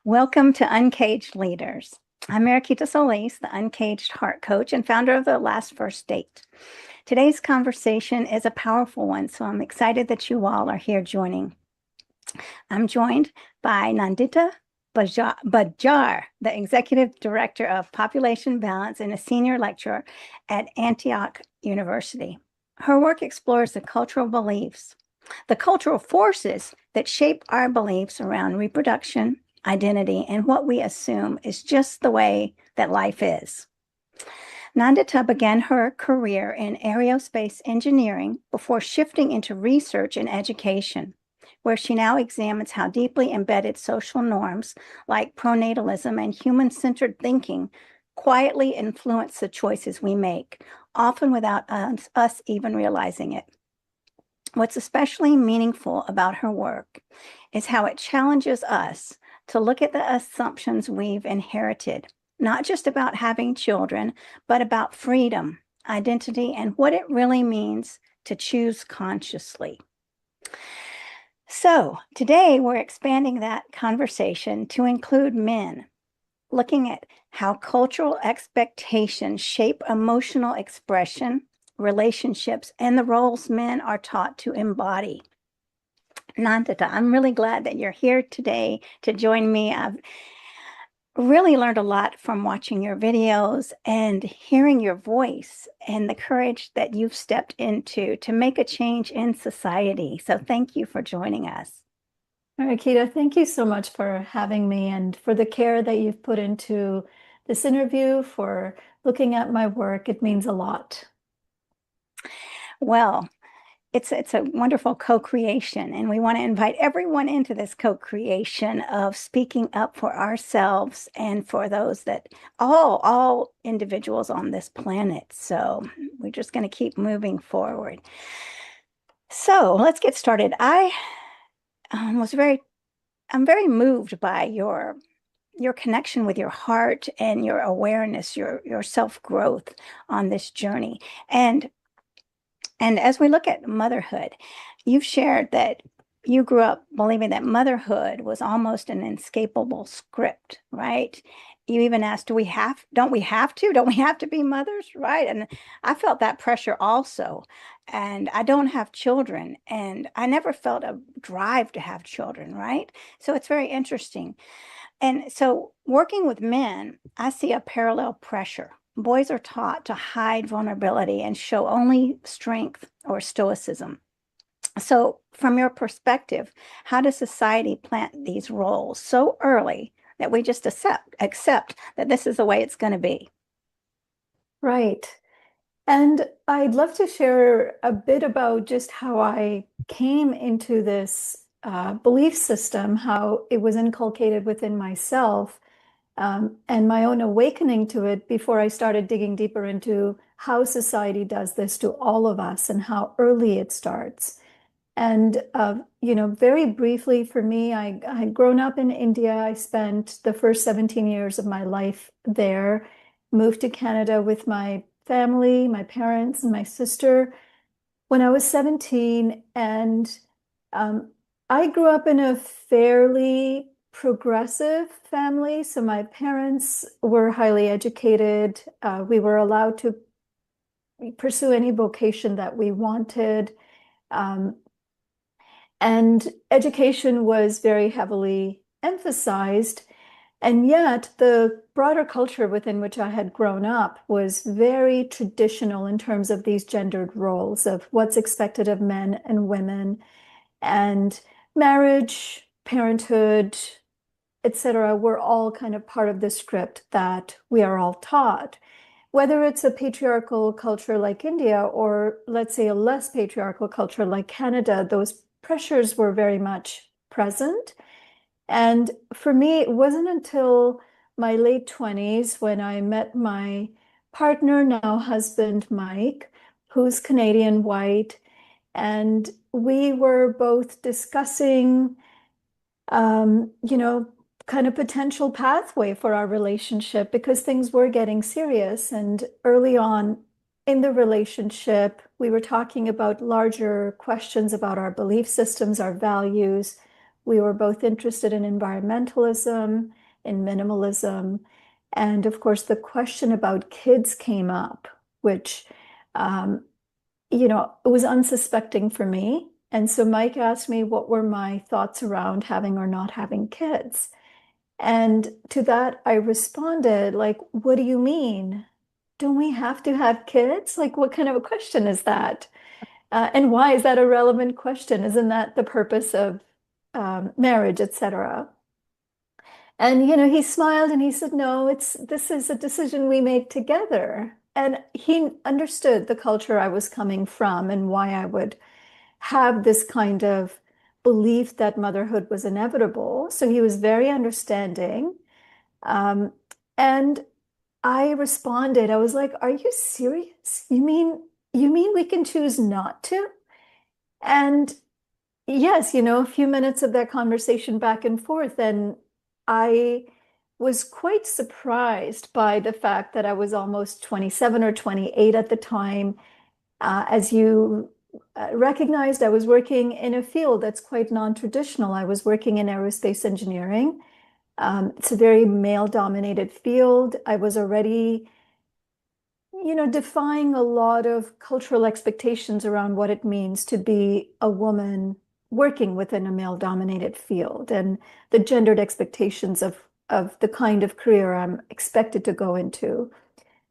Welcome to Uncaged Leaders. I'm Mariquita Solis, the Uncaged Heart Coach and founder of the Last First Date. Today's conversation is a powerful one, so I'm excited that you all are here joining. I'm joined by Nandita Bajaj, the Executive Director of Population Balance and a senior lecturer at Antioch University. Her work explores the cultural beliefs, the cultural forces that shape our beliefs around reproduction, identity, and what we assume is just the way that life is. Nandita began her career in aerospace engineering before shifting into research and education, where she now examines how deeply embedded social norms like pronatalism and human-centered thinking quietly influence the choices we make, often without us even realizing it. What's especially meaningful about her work is how it challenges us to look at the assumptions we've inherited, not just about having children, but about freedom, identity, and what it really means to choose consciously. So today we're expanding that conversation to include men, looking at how cultural expectations shape emotional expression, relationships, and the roles men are taught to embody. Nandita, I'm really glad that you're here today to join me. I've really learned a lot from watching your videos and hearing your voice and the courage that you've stepped into to make a change in society. So thank you for joining us. Mariquita, thank you so much for having me and for the care that you've put into this interview, for looking at my work. It means a lot. Well, it's a wonderful co-creation, and we want to invite everyone into this co-creation of speaking up for ourselves and for those that all individuals on this planet. So we're just going to keep moving forward. So let's get started. I'm very moved by your connection with your heart and your awareness, your self-growth on this journey. And as we look at motherhood, you've shared that you grew up believing that motherhood was almost an inescapable script, right? You even asked, don't we have to be mothers, right? And I felt that pressure also. And I don't have children, and I never felt a drive to have children, right? So it's very interesting. And so working with men, I see a parallel pressure. Boys are taught to hide vulnerability and show only strength or stoicism. So, from your perspective, how does society plant these roles so early that we just accept that this is the way it's going to be? Right. And I'd love to share a bit about just how I came into this belief system, how it was inculcated within myself, and my own awakening to it before I started digging deeper into how society does this to all of us and how early it starts. And, very briefly for me, I had grown up in India. I spent the first 17 years of my life there, moved to Canada with my family, my parents, and my sister when I was 17. And I grew up in a fairly progressive family. So my parents were highly educated. We were allowed to pursue any vocation that we wanted. Um, and education was very heavily emphasized. And yet, the broader culture within which I had grown up was very traditional in terms of these gendered roles of what's expected of men and women, and marriage, parenthood, etc., were all kind of part of the script that we are all taught. Whether it's a patriarchal culture like India or, let's say, a less patriarchal culture like Canada, those pressures were very much present. And for me, it wasn't until my late 20s when I met my partner, now husband, Mike, who's Canadian white. And we were both discussing, kind of potential pathway for our relationship because things were getting serious. And early on in the relationship, we were talking about larger questions about our belief systems, our values, We were both interested in environmentalism, in minimalism. And of course, the question about kids came up, which, um, it was unsuspecting for me. And so Mike asked me what were my thoughts around having or not having kids. And to that, I responded, like, what do you mean? Don't we have to have kids? Like, what kind of a question is that? And why is that a relevant question? Isn't that the purpose of marriage, etc.? And he smiled and he said, "No, this is a decision we made together." And he understood the culture I was coming from and why I would have this kind of belief that motherhood was inevitable. So he was very understanding. Um, and I responded, I was like, "Are you serious? You mean we can choose not to?" And yes, a few minutes of that conversation back and forth, and I was quite surprised by the fact that I was almost 27 or 28 at the time. As you recognized, I was working in a field that's quite non-traditional. I was working in aerospace engineering. It's a very male-dominated field. I was already defying a lot of cultural expectations around what it means to be a woman working within a male-dominated field and the gendered expectations of the kind of career I'm expected to go into.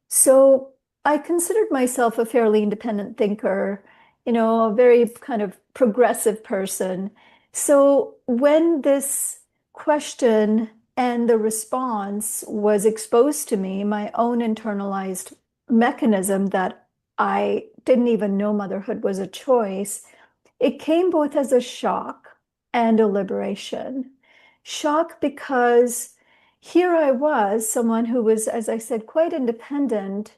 So I considered myself a fairly independent thinker, a very kind of progressive person. So when this question and the response was exposed to me, my own internalized mechanism that I didn't even know motherhood was a choice, it came both as a shock and a liberation. Shock because here I was, someone who was, as I said, quite independent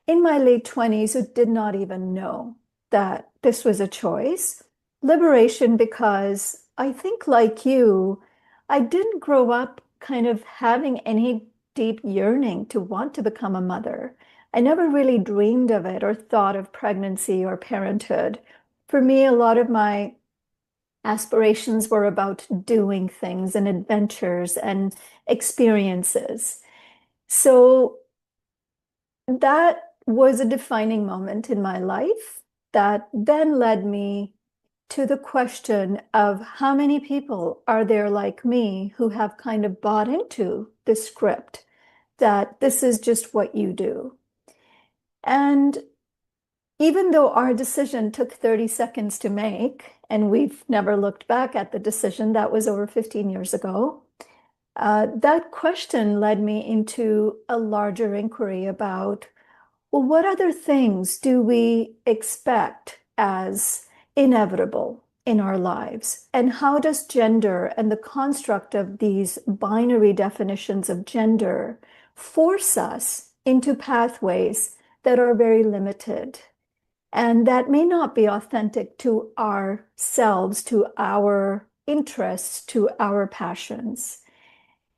in my late 20s who did not even know that this was a choice. Liberation because I think, like you, I didn't grow up kind of having any deep yearning to want to become a mother. I never really dreamed of it or thought of pregnancy or parenthood. For me, a lot of my aspirations were about doing things and adventures and experiences. So that was a defining moment in my life that then led me to the question of how many people are there like me who have kind of bought into the script that this is just what you do. And even though our decision took 30 seconds to make, and we've never looked back at the decision, that was over 15 years ago, that question led me into a larger inquiry about, well, what other things do we expect as inevitable in our lives? And how does gender and the construct of these binary definitions of gender force us into pathways that are very limited? And that may not be authentic to ourselves, to our interests, to our passions.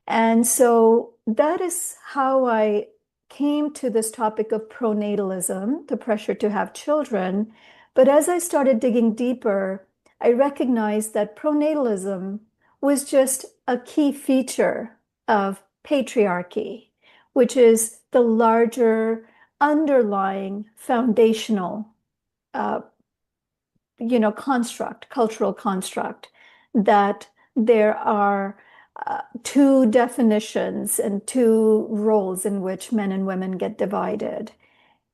And so that is how I came to this topic of pronatalism, the pressure to have children. But as I started digging deeper, I recognized that pronatalism was just a key feature of patriarchy, which is the larger underlying foundational uh, construct, cultural construct, that there are two definitions and two roles in which men and women get divided.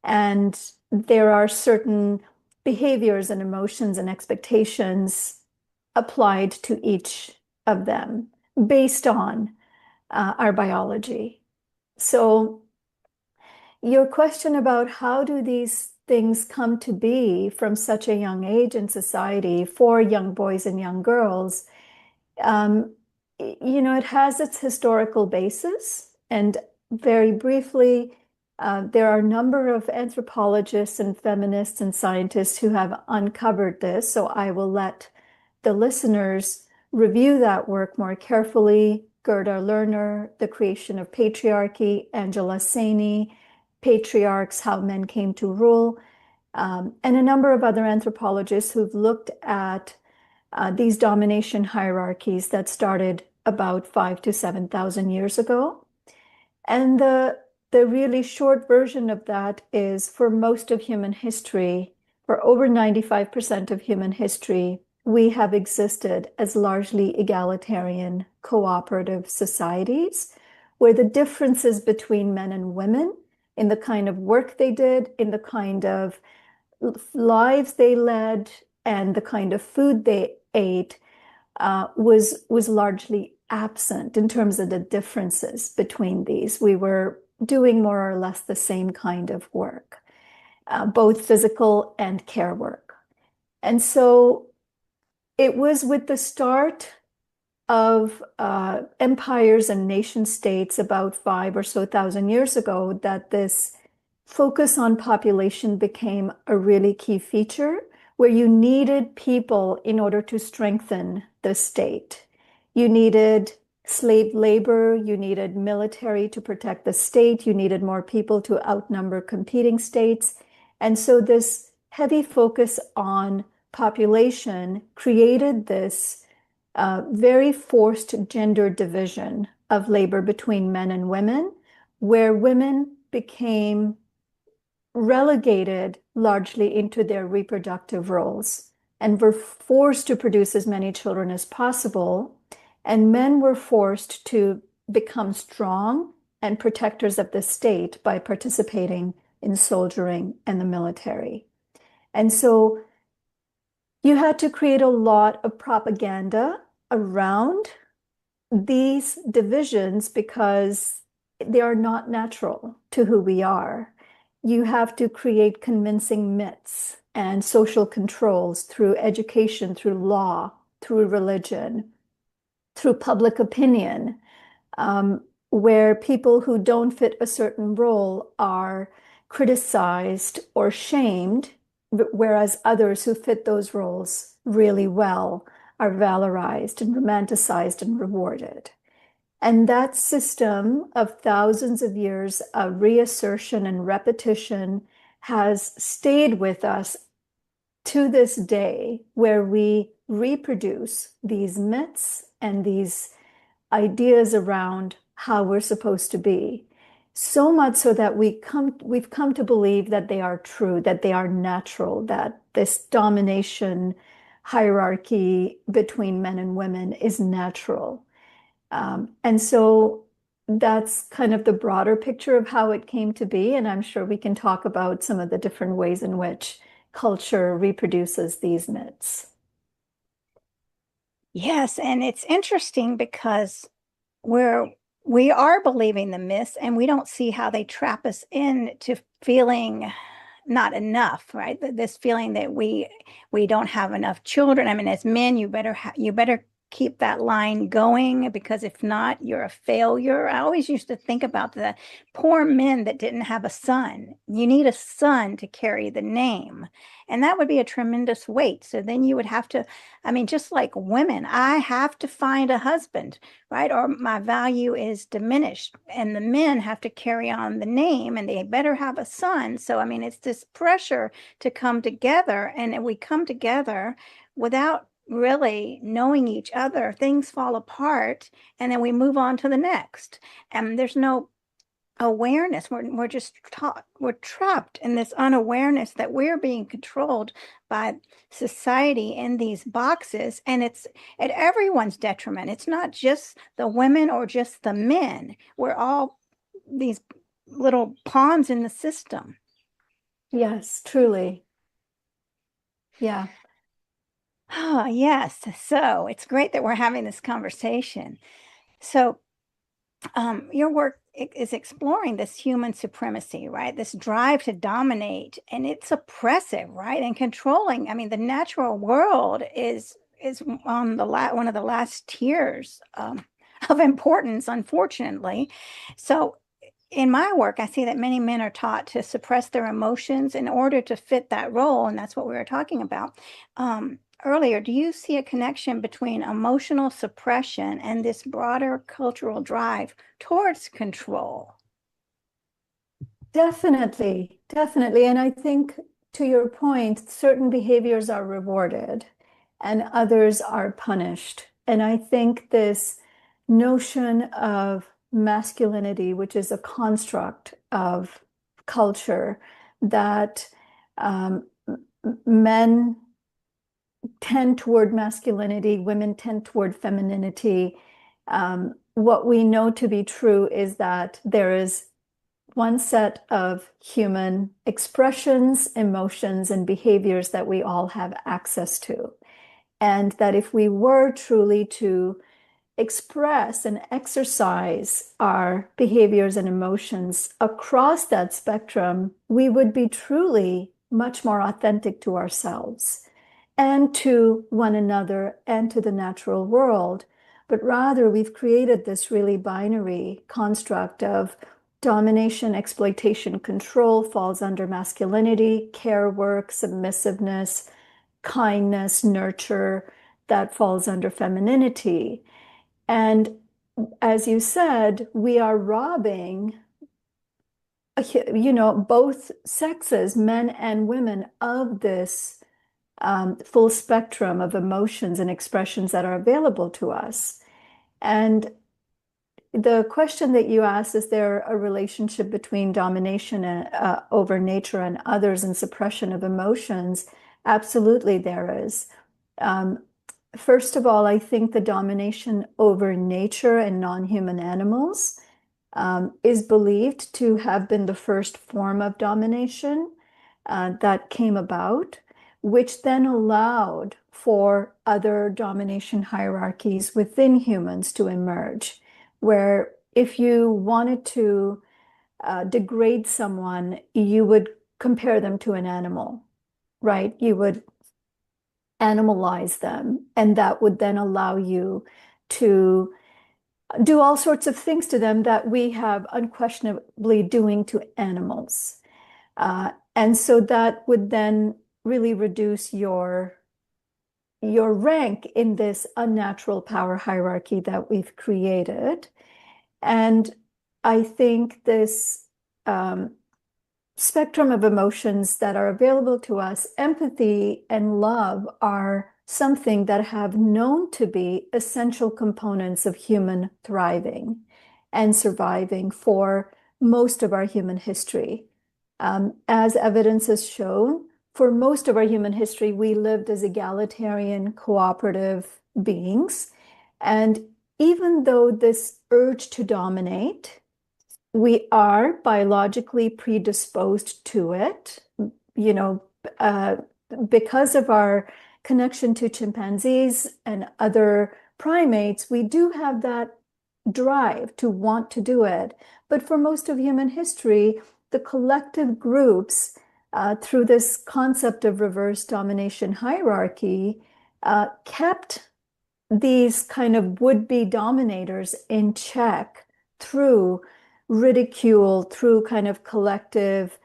And there are certain behaviors and emotions and expectations applied to each of them based on our biology. So your question about how do these things come to be from such a young age in society for young boys and young girls, um, it has its historical basis. And very briefly, there are a number of anthropologists and feminists and scientists who have uncovered this. So I will let the listeners review that work more carefully. Gerda Lerner, The Creation of Patriarchy, Angela Saini, Patriarchs, How Men Came to Rule, and a number of other anthropologists who've looked at these domination hierarchies that started about 5 to 7,000 years ago. And the really short version of that is for most of human history, for over 95% of human history, we have existed as largely egalitarian cooperative societies where the differences between men and women in the kind of work they did, in the kind of lives they led, and the kind of food they ate was largely absent in terms of the differences between these. We were doing more or less the same kind of work, both physical and care work. And so it was with the start of empires and nation states about 5 or so thousand years ago that this focus on population became a really key feature where you needed people in order to strengthen the state. You needed slave labor, you needed military to protect the state, you needed more people to outnumber competing states. And so this heavy focus on population created this very forced gender division of labor between men and women, where women became relegated largely into their reproductive roles and were forced to produce as many children as possible. And men were forced to become strong and protectors of the state by participating in soldiering and the military. And so you had to create a lot of propaganda around these divisions because they are not natural to who we are. You have to create convincing myths and social controls through education, through law, through religion, through public opinion, where people who don't fit a certain role are criticized or shamed, whereas others who fit those roles really well are valorized and romanticized and rewarded. And that system of thousands of years of reassertion and repetition has stayed with us to this day, where we reproduce these myths and these ideas around how we're supposed to be. So much so that we've come to believe that they are true, that they are natural, that this domination hierarchy between men and women is natural. And so that's kind of the broader picture of how it came to be. And I'm sure we can talk about some of the different ways in which culture reproduces these myths. Yes, and it's interesting because we are believing the myths and we don't see how they trap us into feeling not enough, right? This feeling that we don't have enough children. I mean, as men, you better keep that line going because if not, you're a failure. I always used to think about the poor men that didn't have a son. You need a son to carry the name. And that would be a tremendous weight. So then you would have to, I mean, just like women, I have to find a husband, right? Or my value is diminished. And the men have to carry on the name and they better have a son. So, I mean, it's this pressure to come together. And if we come together without really knowing each other, things fall apart and then we move on to the next. And there's no awareness. We're just taught, we're trapped in this unawareness that we're being controlled by society in these boxes, and it's at everyone's detriment. It's not just the women or just the men. We're all these little pawns in the system. Yes, truly. Yeah. Oh, yes. So it's great that we're having this conversation. So your work is exploring this human supremacy, right? This drive to dominate, and it's oppressive, right? And controlling. I mean, the natural world is on the one of the last tiers of importance, unfortunately. So in my work, I see that many men are taught to suppress their emotions in order to fit that role, and that's what we were talking about earlier. Do you see a connection between emotional suppression and this broader cultural drive towards control? Definitely. And I think to your point, certain behaviors are rewarded. and others are punished. And I think this notion of masculinity, which is a construct of culture, that um, men tend toward masculinity, women tend toward femininity. What we know to be true is that there is one set of human expressions, emotions, and behaviors that we all have access to. And that if we were truly to express and exercise our behaviors and emotions across that spectrum, we would be truly much more authentic to ourselves and to one another and to the natural world. But rather, we've created this really binary construct of domination, exploitation, control falls under masculinity, care work, submissiveness, kindness, nurture, that falls under femininity. And as you said, we are robbing, both sexes, men and women, of this full spectrum of emotions and expressions that are available to us. And the question that you asked, is there a relationship between domination over nature and others and suppression of emotions? Absolutely, there is. Um, First of all, I think the domination over nature and non-human animals is believed to have been the first form of domination that came about, which then allowed for other domination hierarchies within humans to emerge, where if you wanted to degrade someone, you would compare them to an animal, right? You would animalize them, and that would then allow you to do all sorts of things to them that we have unquestionably doing to animals. And so that would then really reduce your rank in this unnatural power hierarchy that we've created. And I think this spectrum of emotions that are available to us, empathy and love, are something that have known to be essential components of human thriving and surviving for most of our human history. As evidence has shown, for most of our human history, we lived as egalitarian, cooperative beings. And even though this urge to dominate, we are biologically predisposed to it, you know, uh, because of our connection to chimpanzees and other primates, we do have that drive to want to do it. But for most of human history, the collective groups, through this concept of reverse domination hierarchy, kept these kind of would-be dominators in check through ridicule, through kind of collective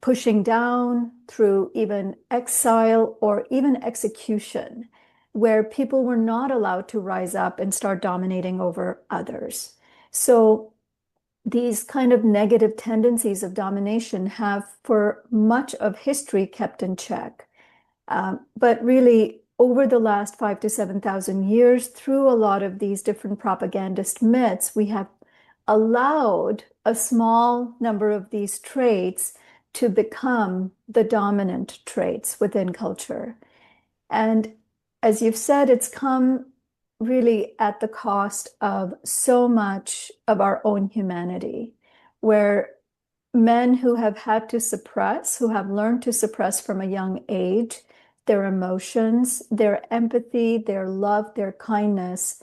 pushing down, through even exile or even execution, where people were not allowed to rise up and start dominating over others. So these kind of negative tendencies of domination have for much of history kept in check. But really, over the last 5 to 7,000 years, through a lot of these different propagandist myths, we have allowed a small number of these traits to become the dominant traits within culture. And as you've said, it's come really at the cost of so much of our own humanity, where men who have had to suppress, who have learned to suppress from a young age, their emotions, their empathy, their love, their kindness,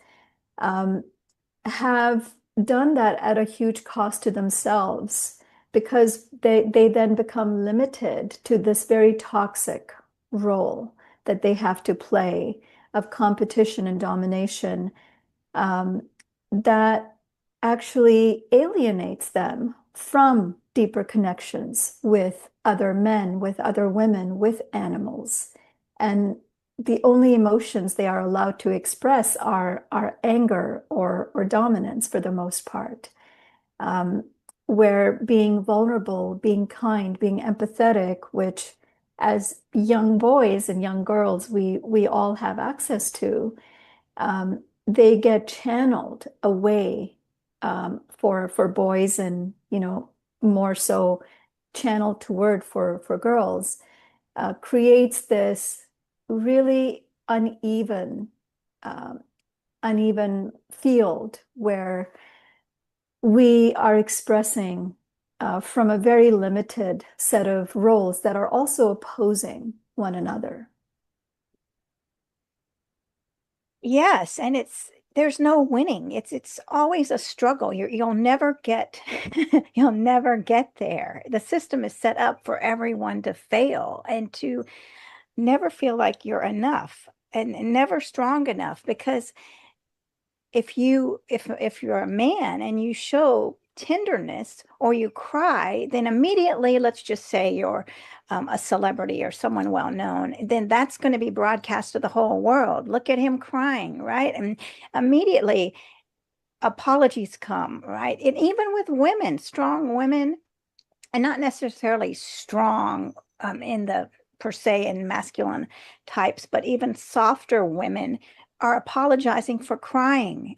have done that at a huge cost to themselves, because they then become limited to this very toxic role that they have to play of competition and domination, um, that actually alienates them from deeper connections with other men, with other women, with animals. And the only emotions they are allowed to express are anger or dominance for the most part. Where being vulnerable, being kind, being empathetic, which as young boys and young girls we all have access to, they get channeled away, for boys, and more so channeled toward for girls, creates this really um, uneven field where we are expressing, from a very limited set of roles that are also opposing one another. Yes, and there's no winning. It's always a struggle. You'll never get you'll never get there. The system is set up for everyone to fail and to never feel like you're enough and never strong enough, because if you're a man and you show tenderness or you cry, then immediately, let's just say you're a celebrity or someone well known, then that's going to be broadcast to the whole world. Look at him crying, right? And immediately apologies come, right? And even with women, strong women, and not necessarily strong in the per se in masculine types, but even softer women are apologizing for crying.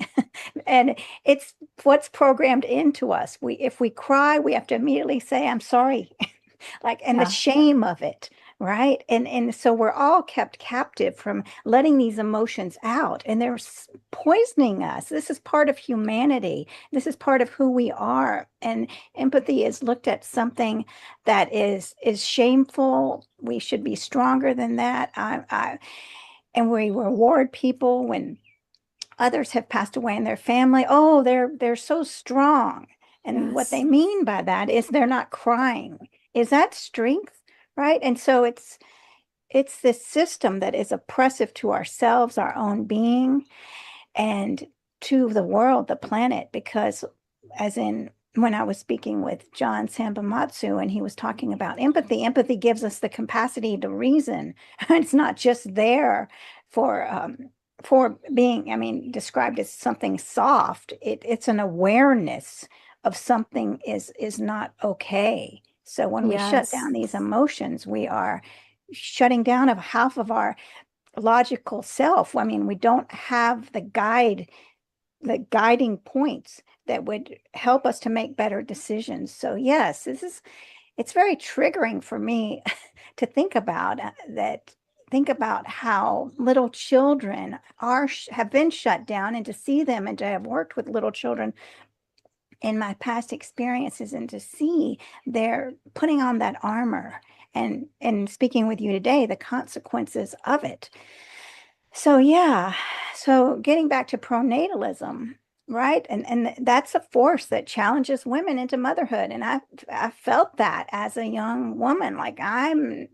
And it's what's programmed into us. If we cry, we have to immediately say, I'm sorry. Like, and the Yeah. shame of it, right? And so we're all kept captive from letting these emotions out, and they're poisoning us. This is part of humanity. This is part of who we are. And empathy is looked at something that is shameful. We should be stronger than that. And we reward people when others have passed away in their family. Oh, they're so strong. And what they Yes. mean by that is they're not crying. Is that strength? Right? And so it's this system that is oppressive to ourselves, our own being, and to the world, the planet, because as in when I was speaking with John Sambamatsu and he was talking about empathy, empathy gives us the capacity to reason. It's not just there for being, I mean, described as something soft. It's an awareness of something is not okay. So when we shut down Yes. these emotions, we are shutting down of half of our logical self. I mean, we don't have the guiding points that would help us to make better decisions. So yes, it's very triggering for me to think about that. Think about how little children have been shut down, and to see them and to have worked with little children in my past experiences and to see they're putting on that armor and speaking with you today, the consequences of it. So yeah, so getting back to pronatalism, right? And that's a force that challenges women into motherhood. And I felt that as a young woman, like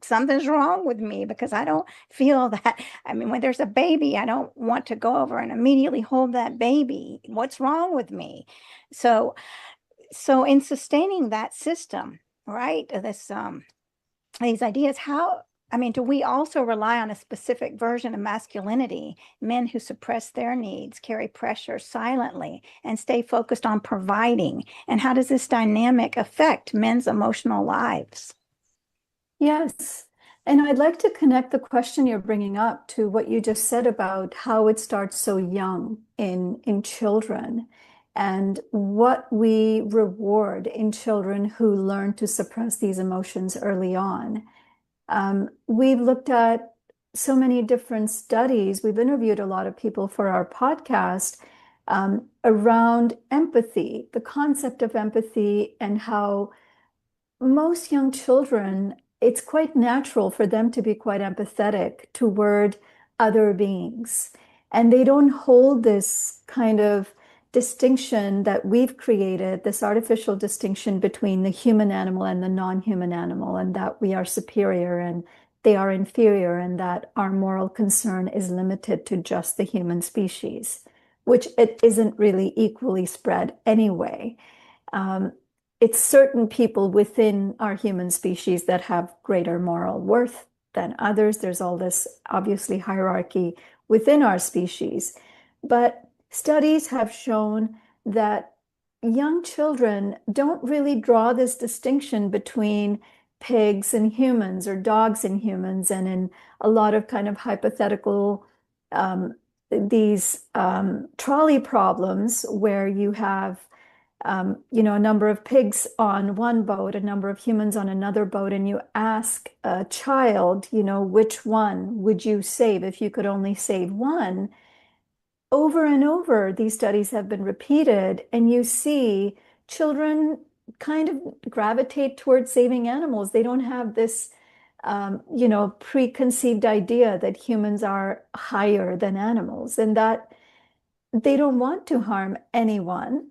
something's wrong with me because I don't feel that. I mean, when there's a baby, I don't want to go over and immediately hold that baby. What's wrong with me? So so in sustaining that system, right? These ideas, how, I mean, do we also rely on a specific version of masculinity? Men who suppress their needs, carry pressure silently, and stay focused on providing. And how does this dynamic affect men's emotional lives? Yes. And I'd like to connect the question you're bringing up to what you just said about how it starts so young in children, and what we reward in children who learn to suppress these emotions early on. We've looked at so many different studies. We've interviewed a lot of people for our podcast, around empathy, the concept of empathy, and how most young children, it's quite natural for them to be quite empathetic toward other beings. And they don't hold this kind of distinction that we've created, this artificial distinction between the human animal and the non-human animal, and that we are superior and they are inferior, and that our moral concern is limited to just the human species, which it isn't really equally spread anyway. Um, it's certain people within our human species that have greater moral worth than others. There's all this obviously hierarchy within our species. But studies have shown that young children don't really draw this distinction between pigs and humans or dogs and humans, and in a lot of kind of hypothetical these trolley problems where you have a number of pigs on one boat, a number of humans on another boat, and you ask a child, which one would you save if you could only save one? Over and over, these studies have been repeated, and you see children kind of gravitate towards saving animals. They don't have this, preconceived idea that humans are higher than animals and that they don't want to harm anyone.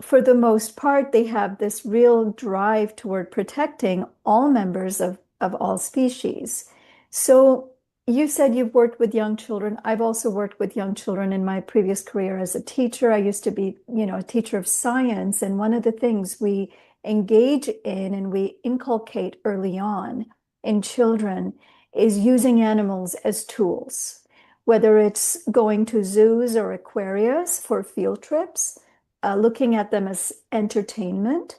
For the most part, they have this real drive toward protecting all members of all species. So you said you've worked with young children. I've also worked with young children in my previous career as a teacher. I used to be, a teacher of science. And one of the things we engage in and we inculcate early on in children is using animals as tools, whether it's going to zoos or aquariums for field trips, looking at them as entertainment,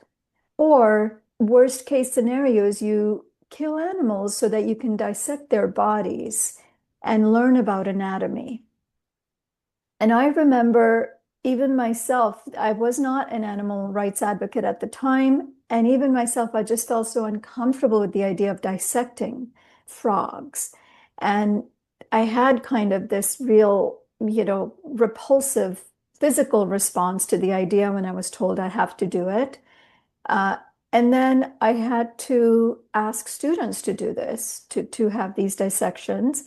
or worst case scenarios, you kill animals so that you can dissect their bodies and learn about anatomy. And I remember even myself, I was not an animal rights advocate at the time. And even myself, I just felt so uncomfortable with the idea of dissecting frogs. And I had kind of this real, repulsive physical response to the idea when I was told I have to do it. And then I had to ask students to do this, to have these dissections.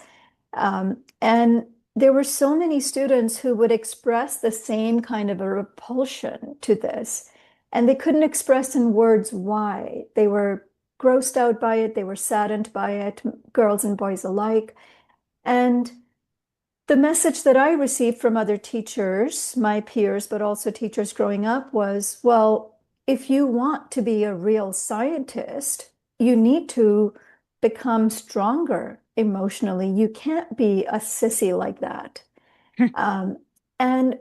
And there were so many students who would express the same kind of a repulsion to this. And they couldn't express in words why. They were grossed out by it. They were saddened by it, girls and boys alike. And the message that I received from other teachers, my peers, but also teachers growing up was, well, if you want to be a real scientist, you need to become stronger emotionally. You can't be a sissy like that. And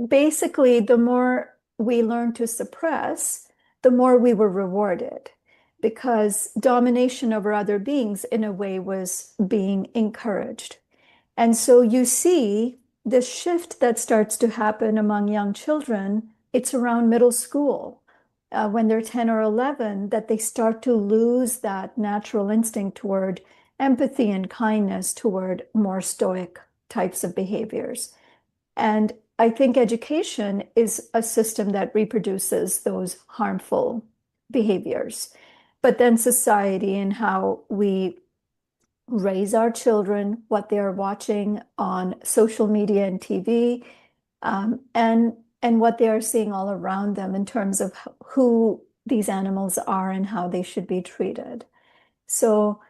basically, the more we learned to suppress, the more we were rewarded because domination over other beings, in a way, was being encouraged. And so you see this shift that starts to happen among young children. It's around middle school, when they're 10 or 11, that they start to lose that natural instinct toward empathy and kindness, toward more stoic types of behaviors. And I think education is a system that reproduces those harmful behaviors. But then society and how we raise our children, what they are watching on social media and TV, and what they are seeing all around them in terms of who these animals are and how they should be treated. So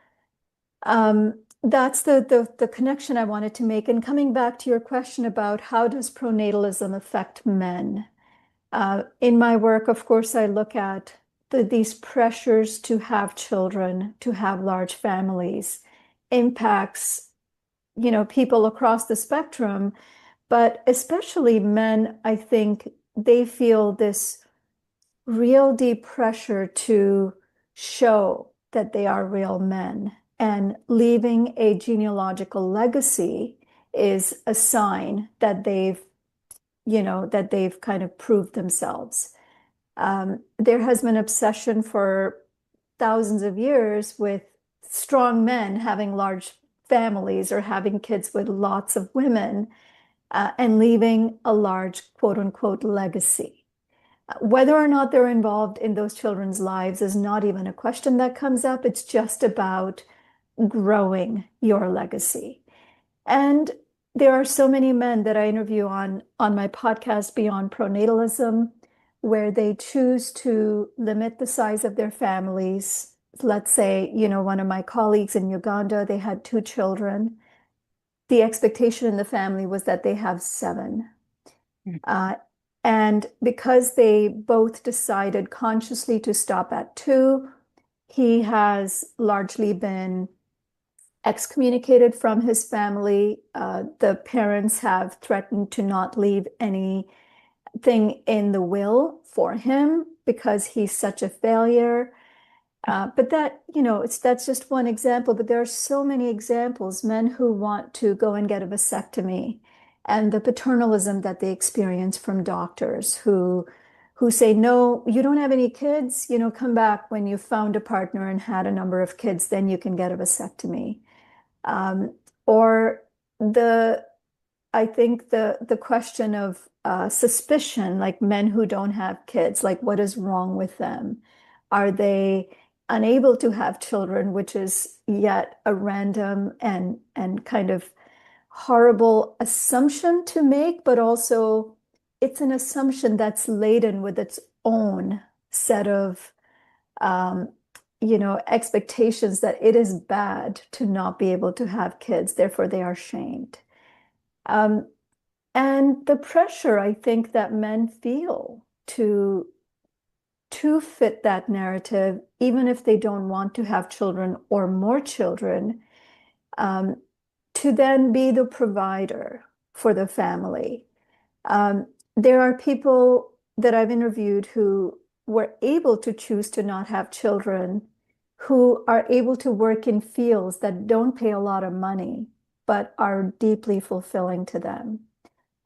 that's the connection I wanted to make. And coming back to your question about how does pronatalism affect men? In my work, of course, I look at these pressures to have children, to have large families, impacts, people across the spectrum, but especially men. I think they feel this real deep pressure to show that they are real men, and leaving a genealogical legacy is a sign that they've kind of proved themselves. There has been obsession for thousands of years with strong men having large families or having kids with lots of women, and leaving a large quote unquote legacy. Whether or not they're involved in those children's lives is not even a question that comes up. It's just about growing your legacy. And there are so many men that I interview on my podcast, Beyond Pronatalism, where they choose to limit the size of their families. Let's say, one of my colleagues in Uganda, they had 2 children. The expectation in the family was that they have 7. And because they both decided consciously to stop at 2, he has largely been excommunicated from his family. The parents have threatened to not leave anything in the will for him because he's such a failure. But that, that's just one example, but there are so many examples, men who want to go and get a vasectomy and the paternalism that they experience from doctors who say, no, you don't have any kids, come back when you found a partner and had a number of kids, then you can get a vasectomy. Um, or the I think the question of suspicion, like men who don't have kids, like what is wrong with them? Are they unable to have children, which is yet a random and kind of horrible assumption to make, but also it's an assumption that's laden with its own set of um, expectations that it is bad to not be able to have kids, therefore they are shamed. Um, and the pressure I think that men feel to fit that narrative, even if they don't want to have children or more children, um, to then be the provider for the family. There are people that I've interviewed who were able to choose to not have children, who are able to work in fields that don't pay a lot of money, but are deeply fulfilling to them.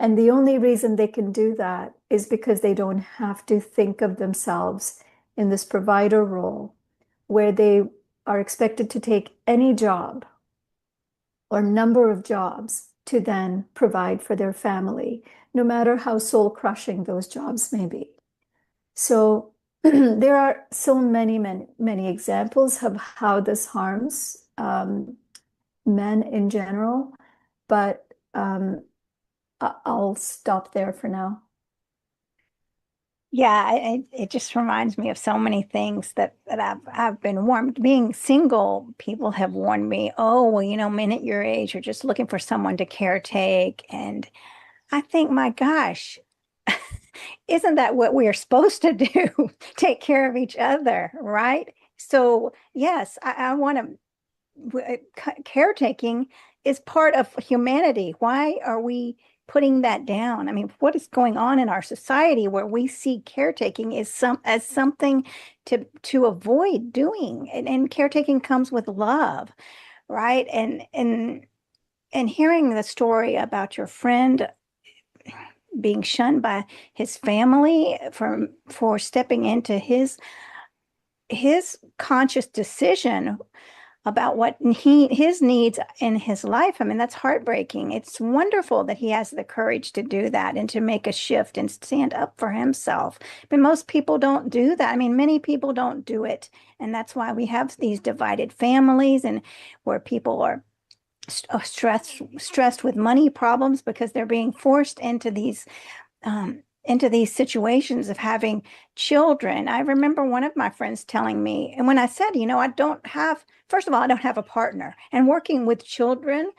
And the only reason they can do that is because they don't have to think of themselves in this provider role where they are expected to take any job or number of jobs to then provide for their family, no matter how soul crushing those jobs may be. So there are so many, many, many examples of how this harms men in general, but I'll stop there for now. Yeah, it just reminds me of so many things that I've been warned. Being single, people have warned me, oh, well, men at your age are just looking for someone to caretake. And I think, my gosh, isn't that what we are supposed to do? Take care of each other, right? So, yes, I want to, caretaking is part of humanity. Why are we putting that down? I mean, what is going on in our society where we see caretaking as something to avoid doing? And caretaking comes with love, right? And hearing the story about your friend being shunned by his family for stepping into his conscious decision about what his needs in his life. I mean, that's heartbreaking. It's wonderful that he has the courage to do that and to make a shift and stand up for himself. But most people don't do that. I mean, many people don't do it. And that's why we have these divided families and where people are stressed with money problems because they're being forced into these situations of having children. I remember one of my friends telling me, and when I said, I don't have, first of all, I don't have a partner, and working with children,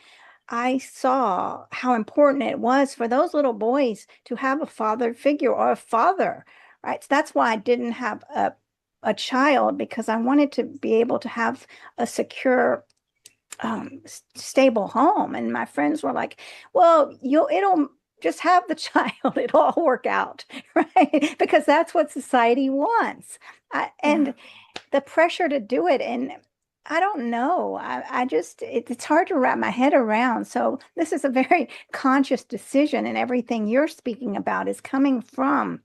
I saw how important it was for those little boys to have a father figure or a father, right? So that's why I didn't have a child, because I wanted to be able to have a secure stable home. And my friends were like, well, it'll just have the child, it'll all work out, right? Because that's what society wants. Yeah. And the pressure to do it. And I don't know. I just, it's hard to wrap my head around. So this is a very conscious decision, and everything you're speaking about is coming from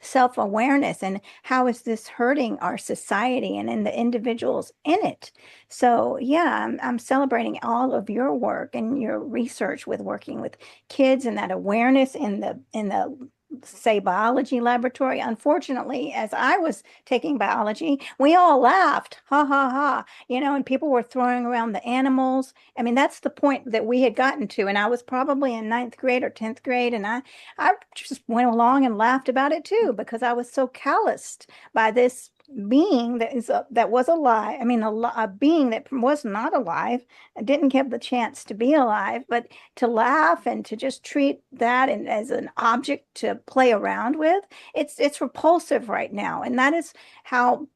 self-awareness and how is this hurting our society and in the individuals in it. So yeah, I'm celebrating all of your work and your research with working with kids and that awareness in the say biology laboratory. Unfortunately, as I was taking biology, we all laughed, ha ha ha, and people were throwing around the animals. I mean, that's the point that we had gotten to, and I was probably in ninth grade or 10th grade, and I just went along and laughed about it too, because I was so calloused by this being that was alive. I mean, a being that was not alive, didn't get the chance to be alive, but to laugh and to just treat that and as an object to play around with, it's repulsive right now. And that is how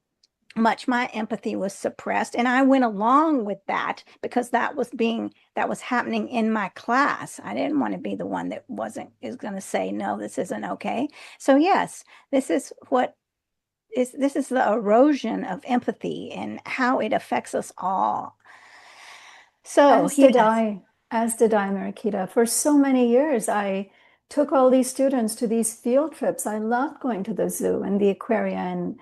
much my empathy was suppressed, and I went along with that because that was happening in my class. I didn't want to be the one that wasn't is going to say no, this isn't okay. So yes, this is what this is the erosion of empathy and how it affects us all. So, As did yes, I, as did I, Mariquita. For so many years, I took all these students to these field trips. I loved going to the zoo and the aquarium and,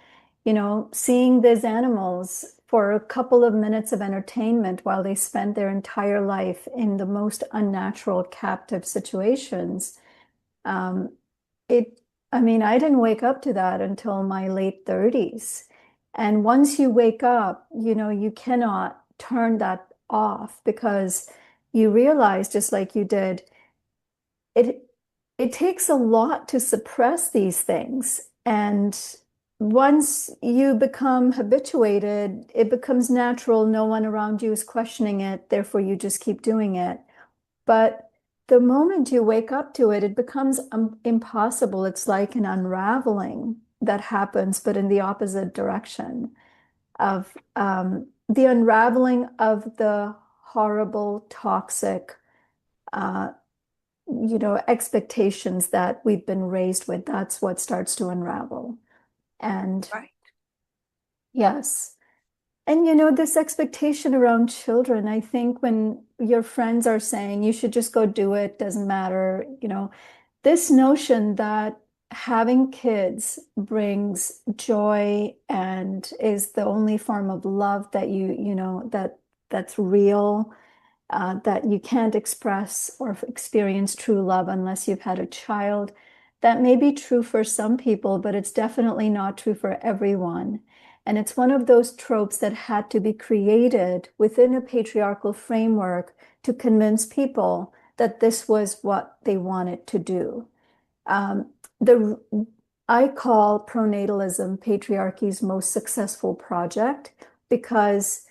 seeing these animals for a couple of minutes of entertainment while they spent their entire life in the most unnatural captive situations. Um, it, I mean, I didn't wake up to that until my late 30s. And once you wake up, you cannot turn that off because you realize, just like you did, it it takes a lot to suppress these things. And once you become habituated, it becomes natural. No one around you is questioning it, therefore you just keep doing it. But the moment you wake up to it, it becomes impossible. It's like an unraveling that happens, but in the opposite direction of the unraveling of the horrible, toxic, uh, expectations that we've been raised with. That's what starts to unravel. And right. yes. And this expectation around children, I think when your friends are saying you should just go do it, doesn't matter, this notion that having kids brings joy and is the only form of love that that's real, that you can't express or experience true love unless you've had a child. That may be true for some people, but it's definitely not true for everyone. And it's one of those tropes that had to be created within a patriarchal framework to convince people that this was what they wanted to do. Um, the I call pronatalism patriarchy's most successful project because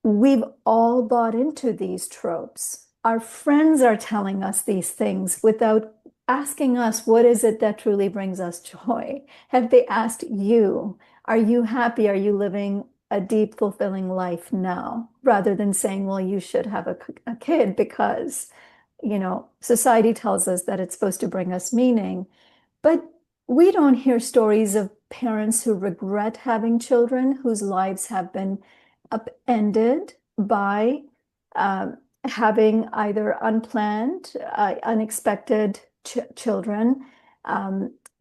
we've all bought into these tropes. Our friends are telling us these things without asking us, what is it that truly brings us joy? Have they asked you, are you happy? Are you living a deep, fulfilling life now? Rather than saying, well, you should have a kid because, society tells us that it's supposed to bring us meaning. But we don't hear stories of parents who regret having children whose lives have been upended by having either unplanned, unexpected children.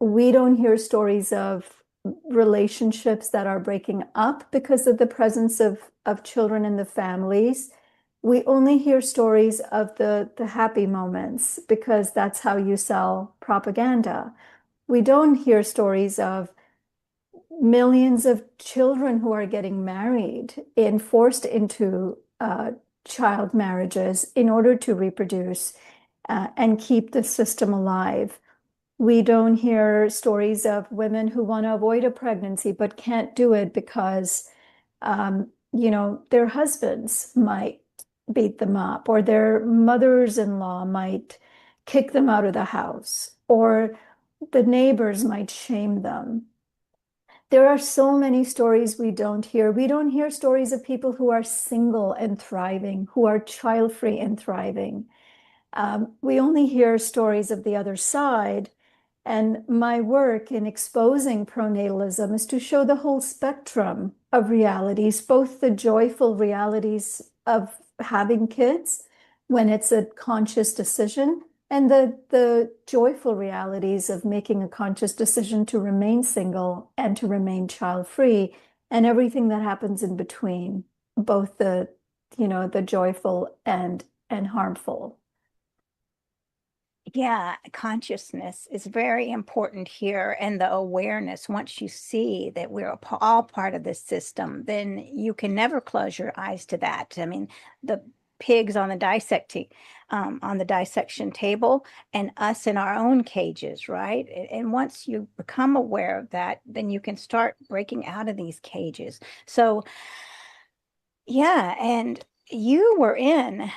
We don't hear stories of relationships that are breaking up because of the presence of children in the families. We only hear stories of the happy moments because that's how you sell propaganda. We don't hear stories of millions of children who are getting married and forced into child marriages in order to reproduce and keep the system alive. We don't hear stories of women who want to avoid a pregnancy but can't do it because, their husbands might beat them up, or their mothers-in-law might kick them out of the house, or the neighbors might shame them. There are so many stories we don't hear. We don't hear stories of people who are single and thriving, who are child-free and thriving. We only hear stories of the other side. And my work in exposing pronatalism is to show the whole spectrum of realities, both the joyful realities of having kids when it's a conscious decision, and the joyful realities of making a conscious decision to remain single and to remain child-free, and everything that happens in between, both the joyful and harmful. Yeah, consciousness is very important here, and the awareness. Once you see that we're all part of this system, then you can never close your eyes to that. I mean, the pigs on the dissecting, on the dissection table, and us in our own cages, right? And once you become aware of that, then you can start breaking out of these cages. So, yeah, and you were in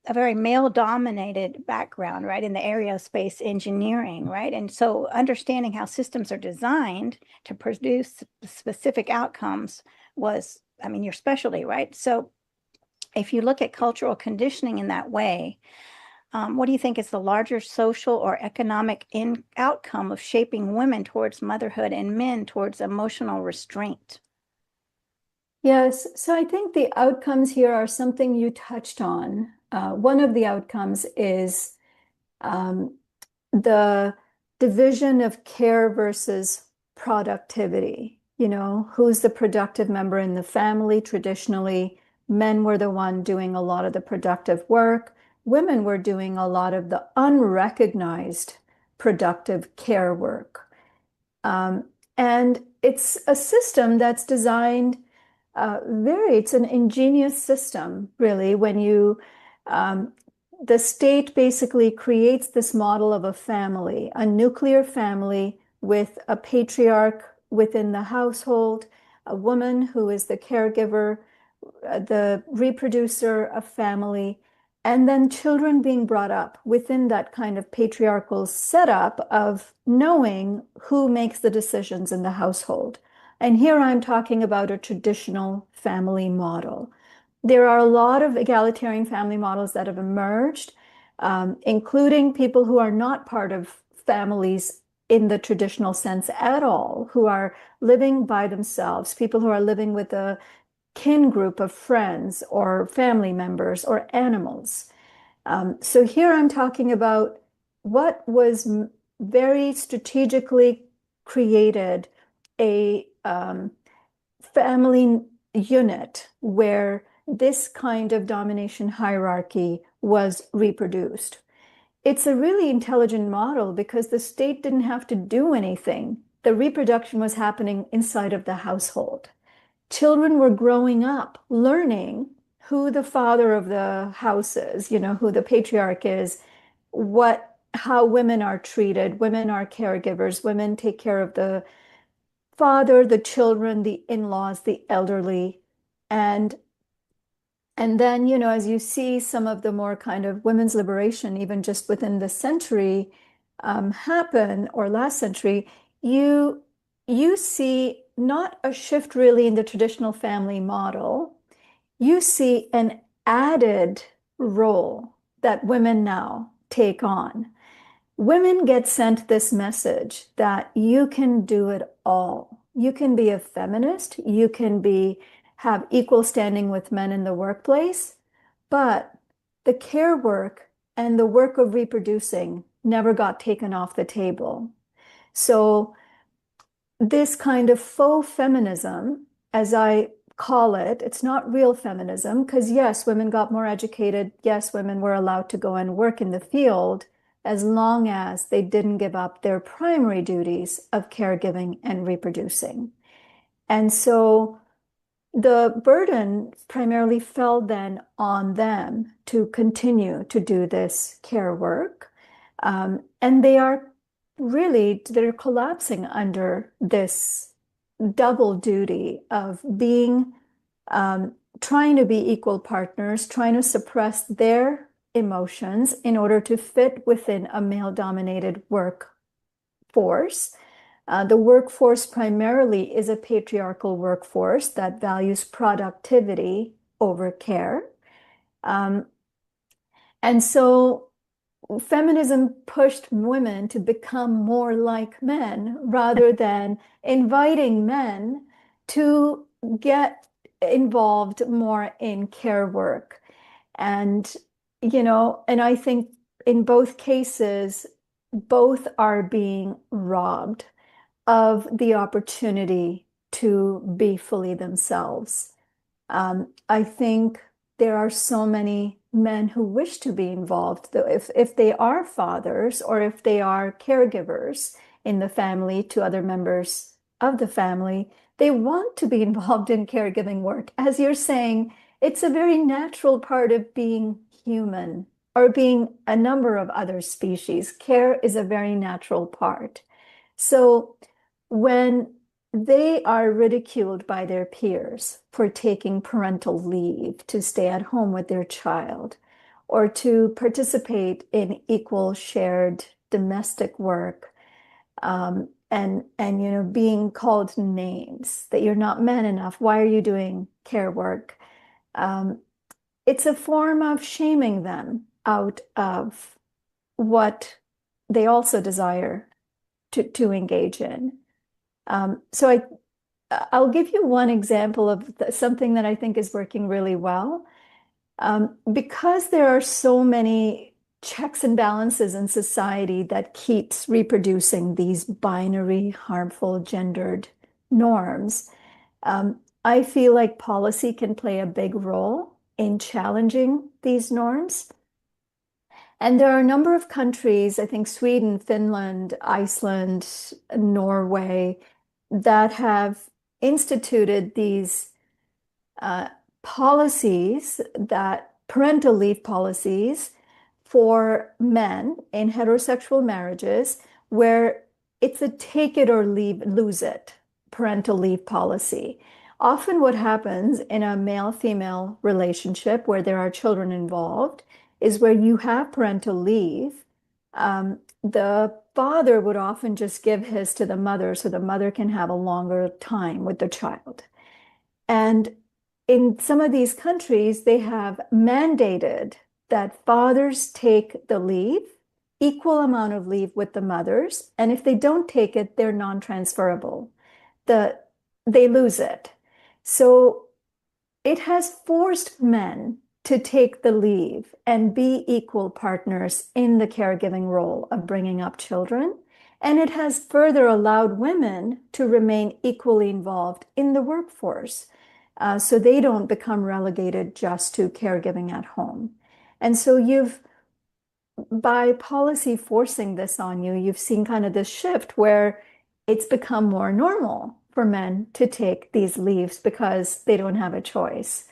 a very male-dominated background, right, in the aerospace engineering, right? And so understanding how systems are designed to produce specific outcomes was, I mean, your specialty, right? So if you look at cultural conditioning in that way, What do you think is the larger social or economic outcome of shaping women towards motherhood and men towards emotional restraint? Yes, so I think the outcomes here are something you touched on. One of the outcomes is um, the division of care versus productivity. You know, who's the productive member in the family? Traditionally, men were the one doing a lot of the productive work. Women were doing a lot of the unrecognized productive care work. Um, and it's a system that's designed it's an ingenious system, really, when um, the state basically creates this model of a family, a nuclear family with a patriarch within the household, a woman who is the caregiver, the reproducer of family, and then children being brought up within that kind of patriarchal setup of knowing who makes the decisions in the household. And here I'm talking about a traditional family model. There are a lot of egalitarian family models that have emerged, including people who are not part of families in the traditional sense at all, who are living by themselves, people who are living with a kin group of friends or family members or animals. So here I'm talking about what was very strategically created a family unit where this kind of domination hierarchy was reproduced. It's a really intelligent model because the state didn't have to do anything. The reproduction was happening inside of the household. Children were growing up learning who the father of the house is, who the patriarch is, how women are treated. Women are caregivers. Women take care of the father, the children, the in-laws, the elderly. And and then, as you see some of the more kind of women's liberation, even just within the century, happen, or last century, you you see not a shift really in the traditional family model. You see an added role that women now take on. Women get sent this message that you can do it all. You can be a feminist, you can have equal standing with men in the workplace, but the care work and the work of reproducing never got taken off the table. So this kind of faux feminism, as I call it, it's not real feminism, because yes, women got more educated. Yes, women were allowed to go and work in the field as long as they didn't give up their primary duties of caregiving and reproducing. And so the burden primarily fell then on them to continue to do this care work. And they're collapsing under this double duty of trying to be equal partners, trying to suppress their emotions in order to fit within a male-dominated workforce. The workforce primarily is a patriarchal workforce that values productivity over care. Um, and so feminism pushed women to become more like men rather than inviting men to get involved more in care work. And, and I think in both cases, both are being robbed of the opportunity to be fully themselves. I think there are so many men who wish to be involved, though if they are fathers or if they are caregivers in the family to other members of the family, they want to be involved in caregiving work. As you're saying, it's a very natural part of being human or being a number of other species. Care is a very natural part. So when they are ridiculed by their peers for taking parental leave to stay at home with their child or to participate in equal shared domestic work, and being called names that you're not man enough. Why are you doing care work? Um, it's a form of shaming them. out of what they also desire to engage in. So I'll give you one example of something that I think is working really well. Because there are so many checks and balances in society that keeps reproducing these binary, harmful, gendered norms, I feel like policy can play a big role in challenging these norms. And there are a number of countries, I think Sweden, Finland, Iceland, Norway, that have instituted these uh, policies, that parental leave policies for men in heterosexual marriages, where it's a take it or leave, lose it parental leave policy. Often, what happens in a male-female relationship where there are children involved is where you have parental leave. The father would often just give his to the mother so the mother can have a longer time with the child. And in some of these countries, they have mandated that fathers take the leave, equal amount of leave with the mothers, and if they don't take it, they're non-transferable. They lose it. So it has forced men to take the leave and be equal partners in the caregiving role of bringing up children. And it has further allowed women to remain equally involved in the workforce, so they don't become relegated just to caregiving at home. And so by policy forcing this on you, you've seen kind of this shift where it's become more normal for men to take these leaves because they don't have a choice.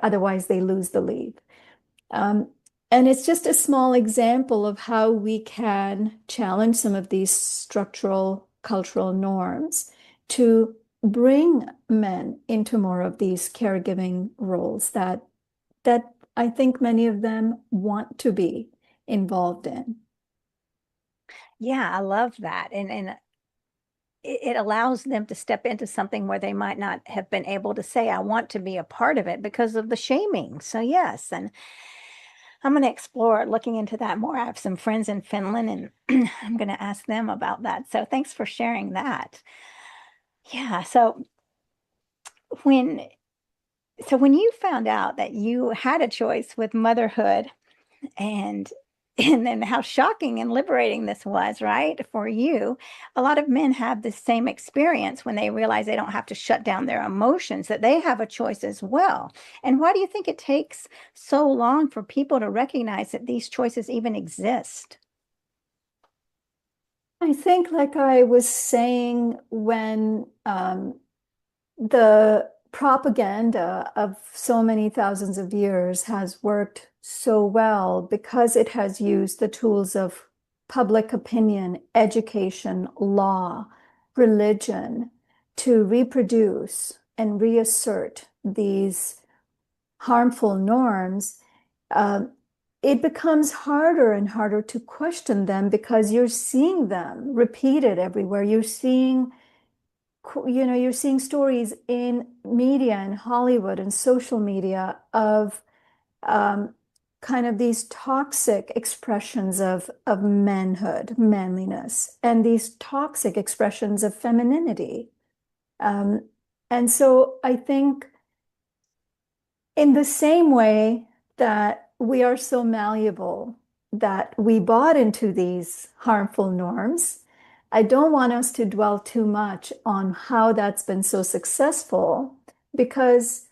Otherwise, they lose the leave. Um, and it's just a small example of how we can challenge some of these structural cultural norms to bring men into more of these caregiving roles that I think many of them want to be involved in. Yeah, I love that. And it allows them to step into something where they might not have been able to say, I want to be a part of it because of the shaming. So, yes. And I'm going to explore looking into that more. I have some friends in Finland and I'm going to ask them about that. So, thanks for sharing that. Yeah. When when you found out that you had a choice with motherhood, and and then how shocking and liberating this was, right? For you. A lot of men have the same experience when they realize they don't have to shut down their emotions, that they have a choice as well. And why do you think it takes so long for people to recognize that these choices even exist? I think, like I was saying, when the propaganda of so many thousands of years has worked so well because it has used the tools of public opinion, education, law, religion to reproduce and reassert these harmful norms. uh, it becomes harder and harder to question them because you're seeing them repeated everywhere. You're seeing stories in media and Hollywood and social media of um, kind of these toxic expressions of manhood, manliness, and these toxic expressions of femininity. Um, and so I think in the same way that we are so malleable that we bought into these harmful norms, I don't want us to dwell too much on how that's been so successful because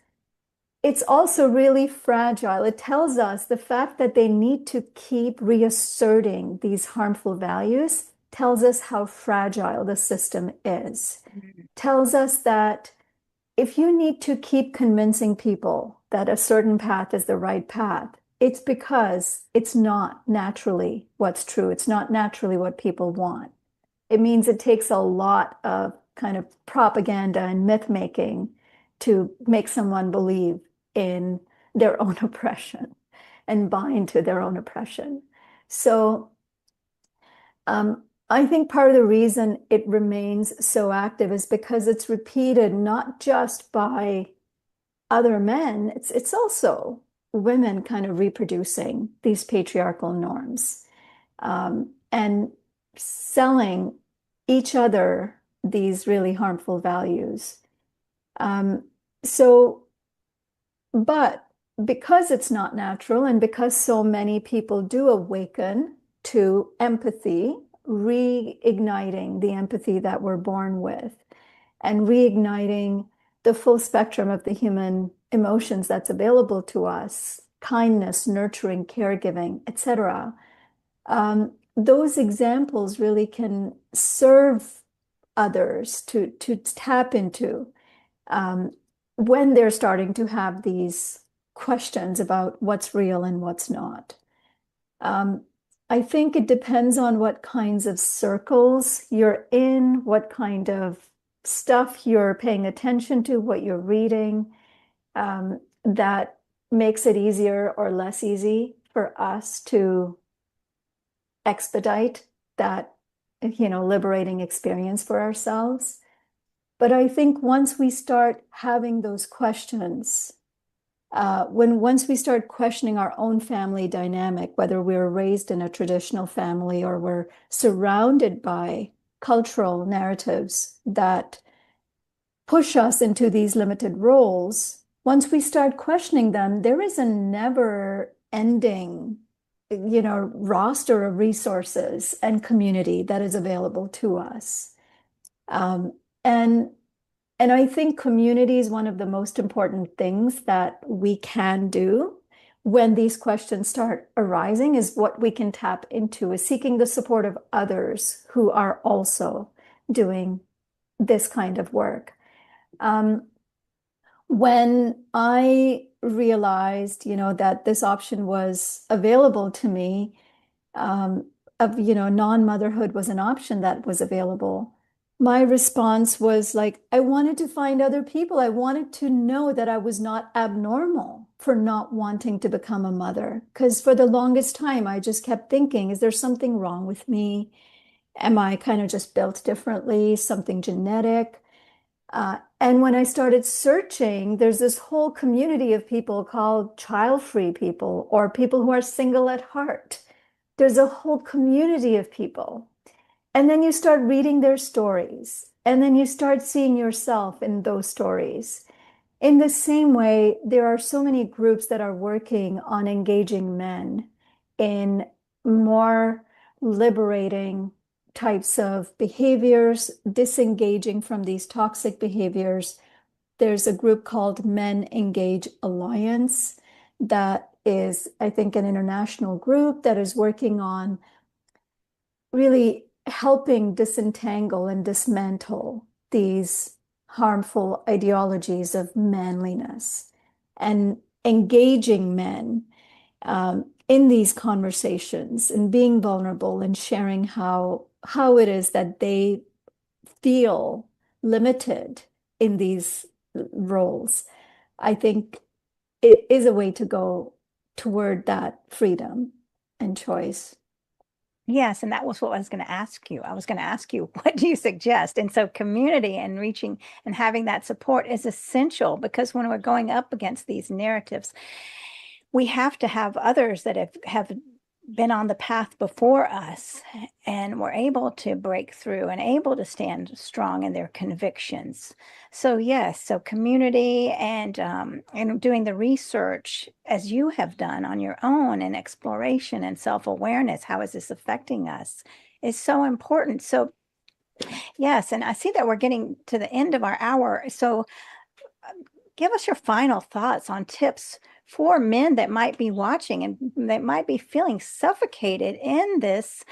it's also really fragile. It tells us the fact that they need to keep reasserting these harmful values tells us how fragile the system is. Mhm. Tells us that if you need to keep convincing people that a certain path is the right path, it's because it's not naturally what's true. It's not naturally what people want. It means it takes a lot of kind of propaganda and myth making to make someone believe in their own oppression and bind to their own oppression. So I think part of the reason it remains so active is because it's repeated not just by other men, it's also women kind of reproducing these patriarchal norms, and selling each other these really harmful values. Um, so, but because it's not natural and because so many people do awaken to empathy, reigniting the empathy that we're born with and reigniting the full spectrum of the human emotions that's available to us, kindness, nurturing, caregiving, etc. Those examples really can serve others to tap into, um, when they're starting to have these questions about what's real and what's not. Um, I think it depends on what kinds of circles you're in, what kind of stuff you're paying attention to, what you're reading, that makes it easier or less easy for us to expedite that, liberating experience for ourselves. But I think once we start having those questions, once we start questioning our own family dynamic, whether we were raised in a traditional family or we're surrounded by cultural narratives that push us into these limited roles, once we start questioning them, there is a never ending, roster of resources and community that is available to us. Um, and and I think community is one of the most important things that we can do when these questions start arising, is what we can tap into is seeking the support of others who are also doing this kind of work. Um, when I realized, that this option was available to me, um, non-motherhood was an option that was available. My response was like, I wanted to find other people. I wanted to know that I was not abnormal for not wanting to become a mother. Because for the longest time, I just kept thinking, is there something wrong with me? Am I kind of just built differently, something genetic? And when I started searching, there's this whole community of people called child-free people or people who are single at heart. There's a whole community of people. And then you start reading their stories, and then you start seeing yourself in those stories. In the same way, there are so many groups that are working on engaging men in more liberating types of behaviors, disengaging from these toxic behaviors. There's a group called Men Engage Alliance that is, I think, an international group that is working on really helping disentangle and dismantle these harmful ideologies of manliness and engaging men, in these conversations and being vulnerable and sharing how it is that they feel limited in these roles. I think it is a way to go toward that freedom and choice. Yes, and that was what I was going to ask you. I was going to ask you, what do you suggest? And so community and reaching and having that support is essential, because when we're going up against these narratives, we have to have others that have been on the path before us and were able to break through and able to stand strong in their convictions. So yes, so community and doing the research as you have done on your own, and exploration and self-awareness, how is this affecting us, is so important. So yes, and I see that we're getting to the end of our hour. So give us your final thoughts on tips for men that might be watching and that might be feeling suffocated in this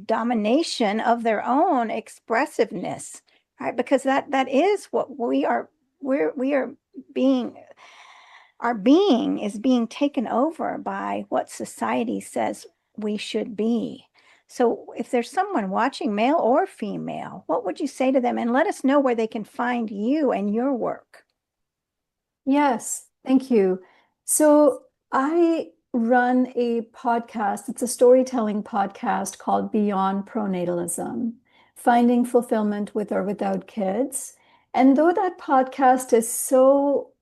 domination of their own expressiveness, right? Because that is what we are. We are being, our being is being taken over by what society says we should be. So if there's someone watching, male or female, what would you say to them? And let us know where they can find you and your work. Yes, thank you. So I run a podcast. It's a storytelling podcast called Beyond Pronatalism, Finding Fulfillment with or Without Kids. And though that podcast is so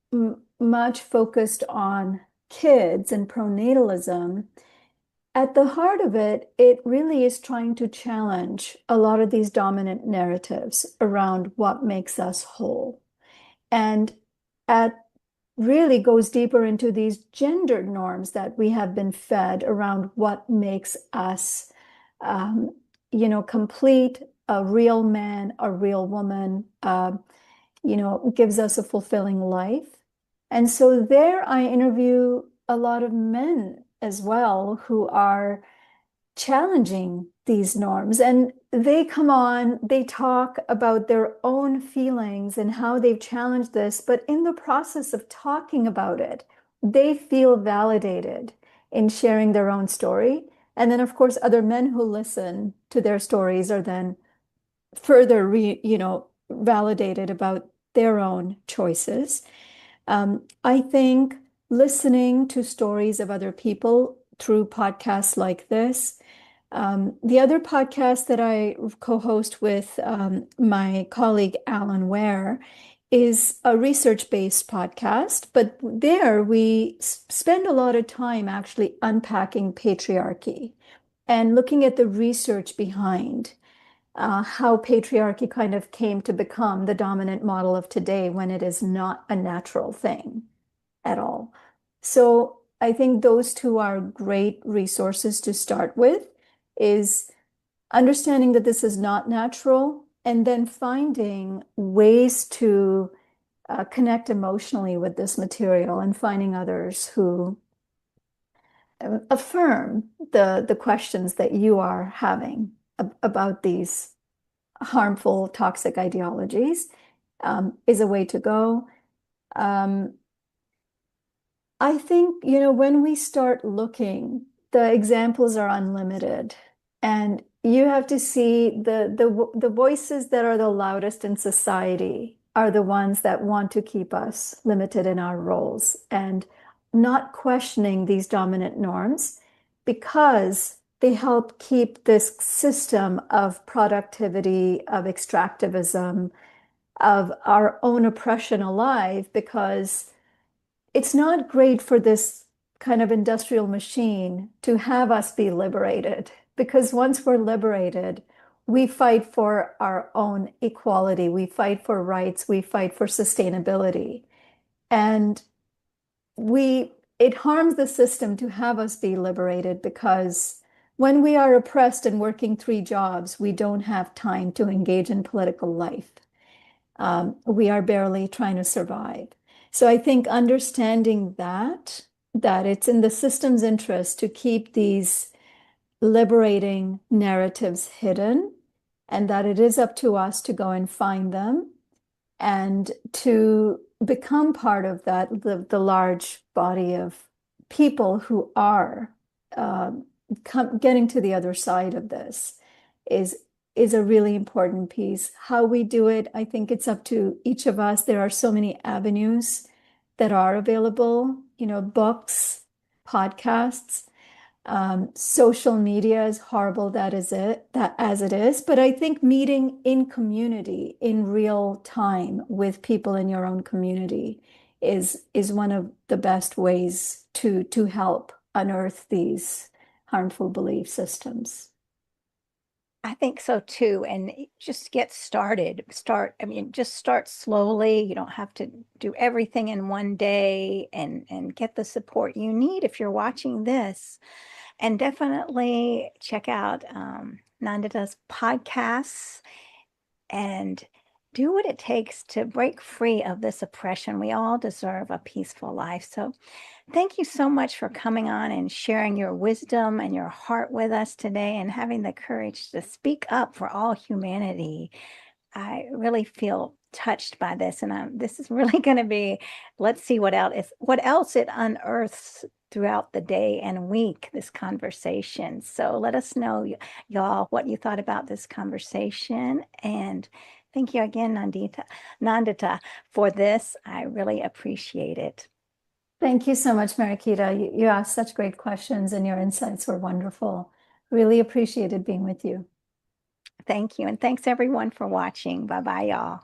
much focused on kids and pronatalism, at the heart of it, it really is trying to challenge a lot of these dominant narratives around what makes us whole. And at really goes deeper into these gender norms that we have been fed around what makes us, um, complete, a real man, a real woman, gives us a fulfilling life. And so there I interview a lot of men as well who are challenging these norms. And they come on, they talk about their own feelings and how they've challenged this. But in the process of talking about it, they feel validated in sharing their own story. And then, of course, other men who listen to their stories are then further, validated about their own choices. I think listening to stories of other people through podcasts like this. The other podcast that I co-host with my colleague Alan Ware is a research-based podcast, but there we spend a lot of time actually unpacking patriarchy and looking at the research behind how patriarchy kind of came to become the dominant model of today when it is not a natural thing at all. So I think those two are great resources to start with, is understanding that this is not natural and then finding ways to connect emotionally with this material and finding others who affirm the questions that you are having about these harmful, toxic ideologies is a way to go. Um, I think, when we start looking, the examples are unlimited. And you have to see the voices that are the loudest in society are the ones that want to keep us limited in our roles and not questioning these dominant norms because they help keep this system of productivity, of extractivism, of our own oppression alive, because it's not great for this kind of industrial machine to have us be liberated, because once we're liberated, we fight for our own equality, we fight for rights, we fight for sustainability. And it harms the system to have us be liberated, because when we are oppressed and working three jobs, we don't have time to engage in political life. We are barely trying to survive. So I think understanding that it's in the system's interest to keep these liberating narratives hidden, and that it is up to us to go and find them and to become part of the large body of people who are uh, getting to the other side of this is a really important piece. How we do it, I think it's up to each of us. There are so many avenues that are available, books, podcasts, social media, is horrible that as it is. But I think meeting in community, in real time with people in your own community is one of the best ways to help unearth these harmful belief systems. I think so too. And just get started. Just start slowly. You don't have to do everything in one day, and get the support you need if you're watching this. And definitely check out Nandita's podcasts and do what it takes to break free of this oppression. We all deserve a peaceful life. So thank you so much for coming on and sharing your wisdom and your heart with us today and having the courage to speak up for all humanity. I really feel touched by this, and this is really going to be, let's see what else it unearths throughout the day and week, this conversation. So let us know, y'all, what you thought about this conversation. And thank you again, Nandita, for this. I really appreciate it. Thank you so much, Mariquita. You asked such great questions and your insights were wonderful. Really appreciated being with you. Thank you. And thanks everyone for watching. Bye-bye, y'all.